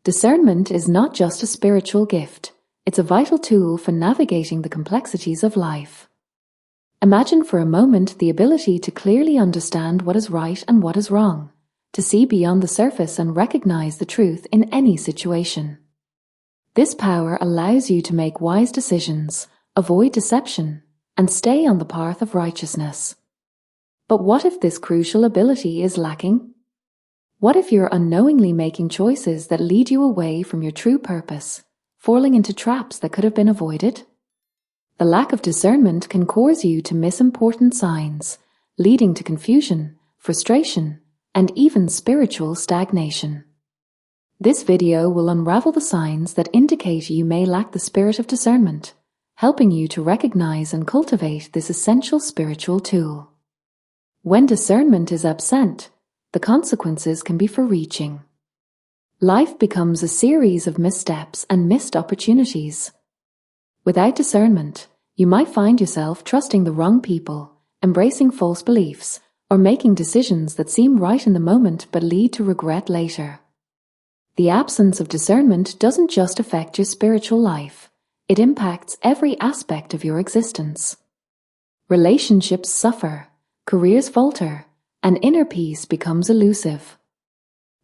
Discernment is not just a spiritual gift, it's a vital tool for navigating the complexities of life. Imagine for a moment the ability to clearly understand what is right and what is wrong, to see beyond the surface and recognize the truth in any situation. This power allows you to make wise decisions, avoid deception, and stay on the path of righteousness. But what if this crucial ability is lacking? What if you're unknowingly making choices that lead you away from your true purpose, falling into traps that could have been avoided? The lack of discernment can cause you to miss important signs, leading to confusion, frustration, and even spiritual stagnation. This video will unravel the signs that indicate you may lack the spirit of discernment, helping you to recognize and cultivate this essential spiritual tool. When discernment is absent, the consequences can be far-reaching. Life becomes a series of missteps and missed opportunities. Without discernment, you might find yourself trusting the wrong people, embracing false beliefs, or making decisions that seem right in the moment but lead to regret later. The absence of discernment doesn't just affect your spiritual life, it impacts every aspect of your existence. Relationships suffer, careers falter, and inner peace becomes elusive.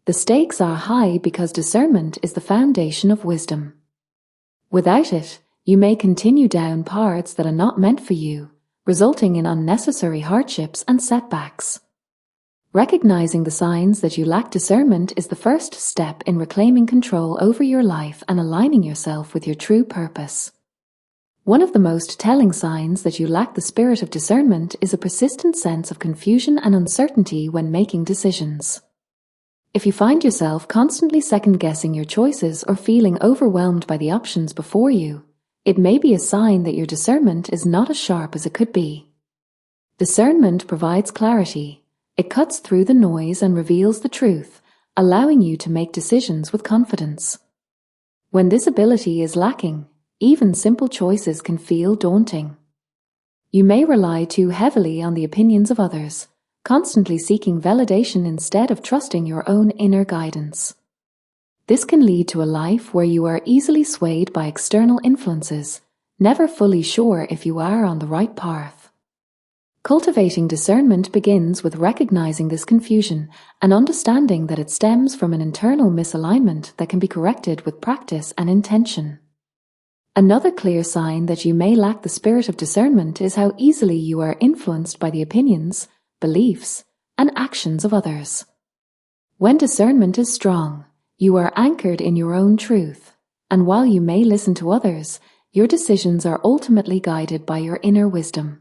The stakes are high because discernment is the foundation of wisdom. Without it, you may continue down paths that are not meant for you, resulting in unnecessary hardships and setbacks. Recognizing the signs that you lack discernment is the first step in reclaiming control over your life and aligning yourself with your true purpose. One of the most telling signs that you lack the spirit of discernment is a persistent sense of confusion and uncertainty when making decisions. If you find yourself constantly second-guessing your choices or feeling overwhelmed by the options before you, it may be a sign that your discernment is not as sharp as it could be. Discernment provides clarity. It cuts through the noise and reveals the truth, allowing you to make decisions with confidence. When this ability is lacking, even simple choices can feel daunting. You may rely too heavily on the opinions of others, constantly seeking validation instead of trusting your own inner guidance. This can lead to a life where you are easily swayed by external influences, never fully sure if you are on the right path. Cultivating discernment begins with recognizing this confusion and understanding that it stems from an internal misalignment that can be corrected with practice and intention. Another clear sign that you may lack the spirit of discernment is how easily you are influenced by the opinions, beliefs, and actions of others. When discernment is strong, you are anchored in your own truth, and while you may listen to others, your decisions are ultimately guided by your inner wisdom.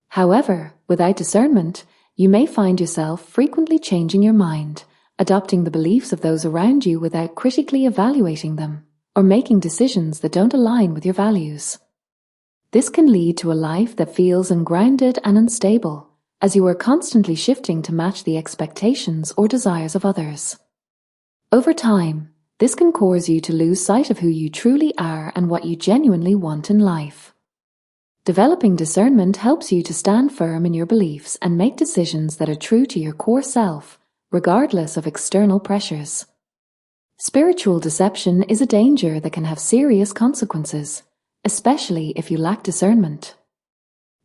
However, without discernment, you may find yourself frequently changing your mind, adopting the beliefs of those around you without critically evaluating them, or making decisions that don't align with your values. This can lead to a life that feels ungrounded and unstable, as you are constantly shifting to match the expectations or desires of others. Over time, this can cause you to lose sight of who you truly are and what you genuinely want in life. Developing discernment helps you to stand firm in your beliefs and make decisions that are true to your core self, regardless of external pressures. Spiritual deception is a danger that can have serious consequences, especially if you lack discernment.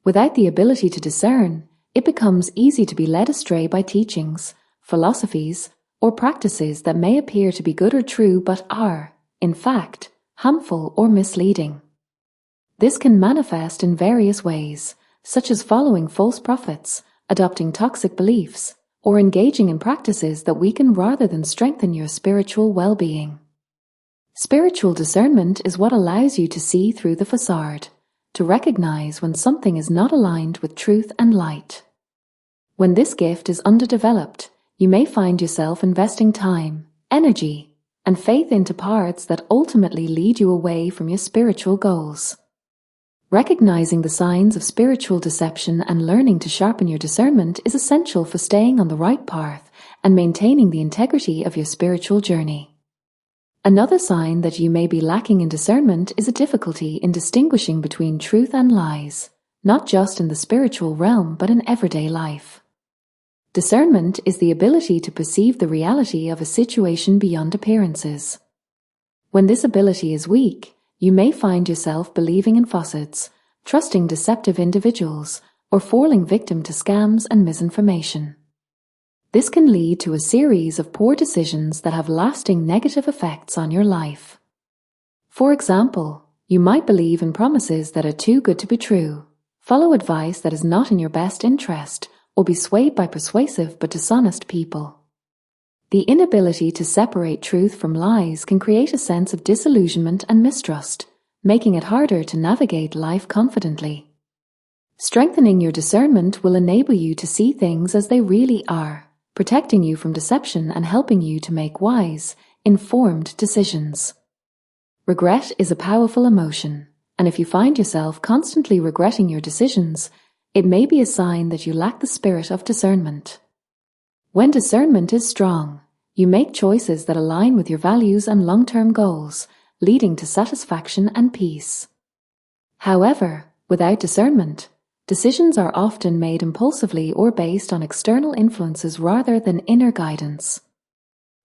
Without the ability to discern, it becomes easy to be led astray by teachings, philosophies, or practices that may appear to be good or true but are, in fact, harmful or misleading. This can manifest in various ways, such as following false prophets, adopting toxic beliefs, or engaging in practices that weaken rather than strengthen your spiritual well-being. Spiritual discernment is what allows you to see through the facade, to recognize when something is not aligned with truth and light. When this gift is underdeveloped, you may find yourself investing time, energy, and faith into paths that ultimately lead you away from your spiritual goals. Recognizing the signs of spiritual deception and learning to sharpen your discernment is essential for staying on the right path and maintaining the integrity of your spiritual journey. Another sign that you may be lacking in discernment is a difficulty in distinguishing between truth and lies, not just in the spiritual realm but in everyday life. Discernment is the ability to perceive the reality of a situation beyond appearances. When this ability is weak, you may find yourself believing in falsehoods, trusting deceptive individuals, or falling victim to scams and misinformation. This can lead to a series of poor decisions that have lasting negative effects on your life. For example, you might believe in promises that are too good to be true, follow advice that is not in your best interest, or be swayed by persuasive but dishonest people. The inability to separate truth from lies can create a sense of disillusionment and mistrust, making it harder to navigate life confidently. Strengthening your discernment will enable you to see things as they really are, protecting you from deception and helping you to make wise, informed decisions. Regret is a powerful emotion, and if you find yourself constantly regretting your decisions, it may be a sign that you lack the spirit of discernment. When discernment is strong, you make choices that align with your values and long-term goals, leading to satisfaction and peace. However, without discernment, decisions are often made impulsively or based on external influences rather than inner guidance.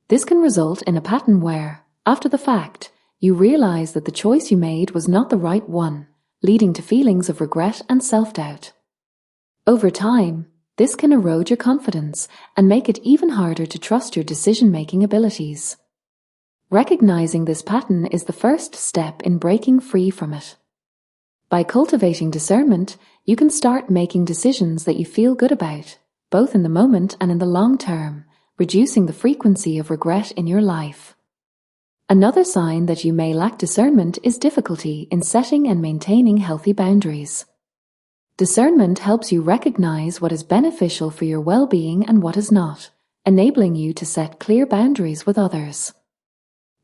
This can result in a pattern where, after the fact, you realize that the choice you made was not the right one, leading to feelings of regret and self-doubt. Over time, this can erode your confidence and make it even harder to trust your decision-making abilities. Recognizing this pattern is the first step in breaking free from it. By cultivating discernment, you can start making decisions that you feel good about, both in the moment and in the long term, reducing the frequency of regret in your life. Another sign that you may lack discernment is difficulty in setting and maintaining healthy boundaries. Discernment helps you recognize what is beneficial for your well-being and what is not, enabling you to set clear boundaries with others.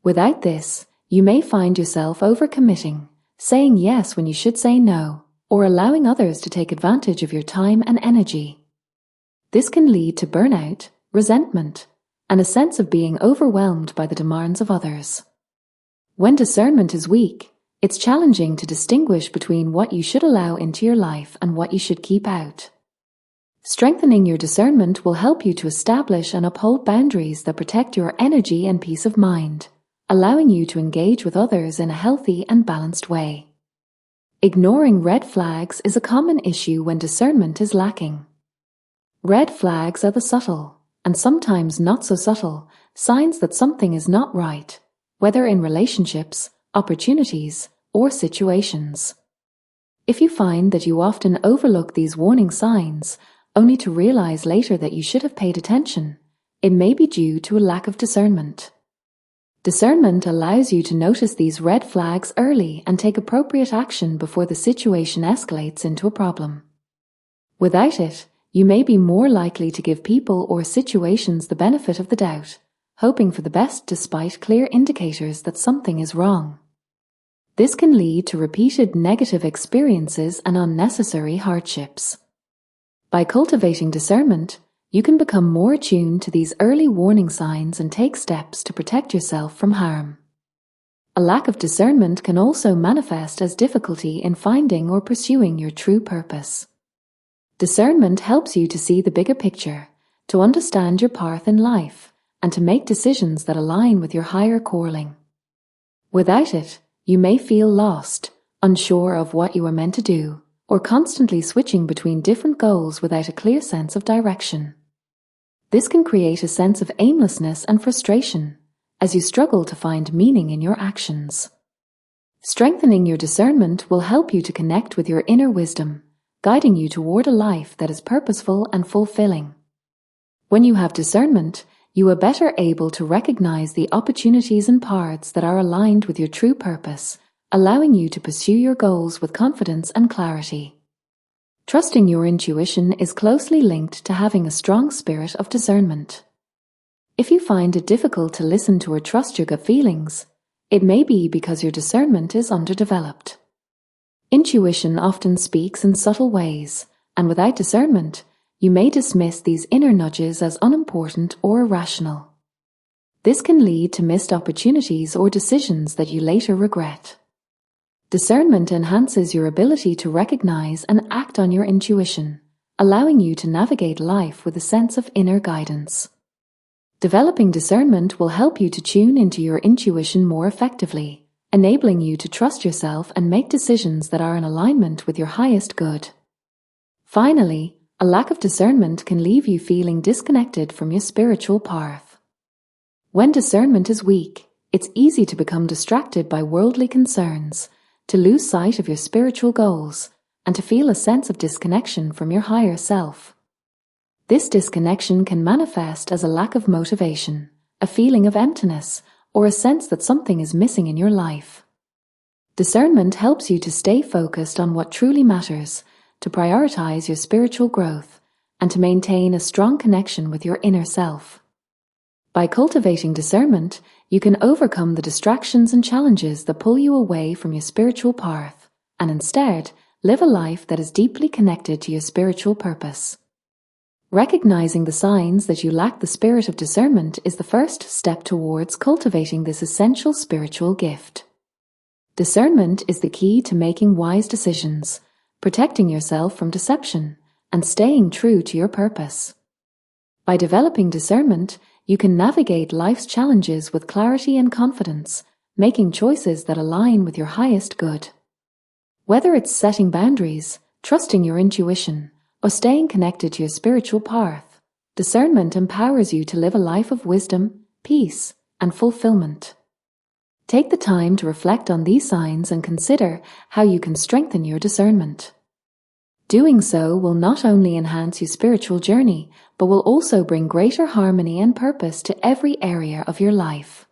Without this, you may find yourself overcommitting, saying yes when you should say no, or allowing others to take advantage of your time and energy. This can lead to burnout, resentment, and a sense of being overwhelmed by the demands of others. When discernment is weak, it's challenging to distinguish between what you should allow into your life and what you should keep out. Strengthening your discernment will help you to establish and uphold boundaries that protect your energy and peace of mind, allowing you to engage with others in a healthy and balanced way. Ignoring red flags is a common issue when discernment is lacking. Red flags are the subtle, and sometimes not so subtle, signs that something is not right, whether in relationships, opportunities, or situations. If you find that you often overlook these warning signs, only to realize later that you should have paid attention, it may be due to a lack of discernment. Discernment allows you to notice these red flags early and take appropriate action before the situation escalates into a problem. Without it, you may be more likely to give people or situations the benefit of the doubt, hoping for the best despite clear indicators that something is wrong. This can lead to repeated negative experiences and unnecessary hardships. By cultivating discernment, you can become more attuned to these early warning signs and take steps to protect yourself from harm. A lack of discernment can also manifest as difficulty in finding or pursuing your true purpose. Discernment helps you to see the bigger picture, to understand your path in life, and to make decisions that align with your higher calling. Without it, you may feel lost, unsure of what you are meant to do, or constantly switching between different goals without a clear sense of direction. This can create a sense of aimlessness and frustration, as you struggle to find meaning in your actions. Strengthening your discernment will help you to connect with your inner wisdom, guiding you toward a life that is purposeful and fulfilling. When you have discernment, you are better able to recognize the opportunities and paths that are aligned with your true purpose, allowing you to pursue your goals with confidence and clarity. Trusting your intuition is closely linked to having a strong spirit of discernment. If you find it difficult to listen to or trust your gut feelings, it may be because your discernment is underdeveloped. Intuition often speaks in subtle ways, and without discernment, you may dismiss these inner nudges as unimportant or irrational. This can lead to missed opportunities or decisions that you later regret. Discernment enhances your ability to recognize and act on your intuition, allowing you to navigate life with a sense of inner guidance. Developing discernment will help you to tune into your intuition more effectively, enabling you to trust yourself and make decisions that are in alignment with your highest good. Finally, a lack of discernment can leave you feeling disconnected from your spiritual path. When discernment is weak, it's easy to become distracted by worldly concerns, to lose sight of your spiritual goals, and to feel a sense of disconnection from your higher self. This disconnection can manifest as a lack of motivation, a feeling of emptiness, or a sense that something is missing in your life. Discernment helps you to stay focused on what truly matters, to prioritize your spiritual growth, and to maintain a strong connection with your inner self. By cultivating discernment, you can overcome the distractions and challenges that pull you away from your spiritual path, and instead live a life that is deeply connected to your spiritual purpose. Recognizing the signs that you lack the spirit of discernment is the first step towards cultivating this essential spiritual gift. Discernment is the key to making wise decisions, protecting yourself from deception, and staying true to your purpose. By developing discernment, you can navigate life's challenges with clarity and confidence, making choices that align with your highest good. Whether it's setting boundaries, trusting your intuition, or staying connected to your spiritual path, discernment empowers you to live a life of wisdom, peace, and fulfillment. Take the time to reflect on these signs and consider how you can strengthen your discernment. Doing so will not only enhance your spiritual journey, but will also bring greater harmony and purpose to every area of your life.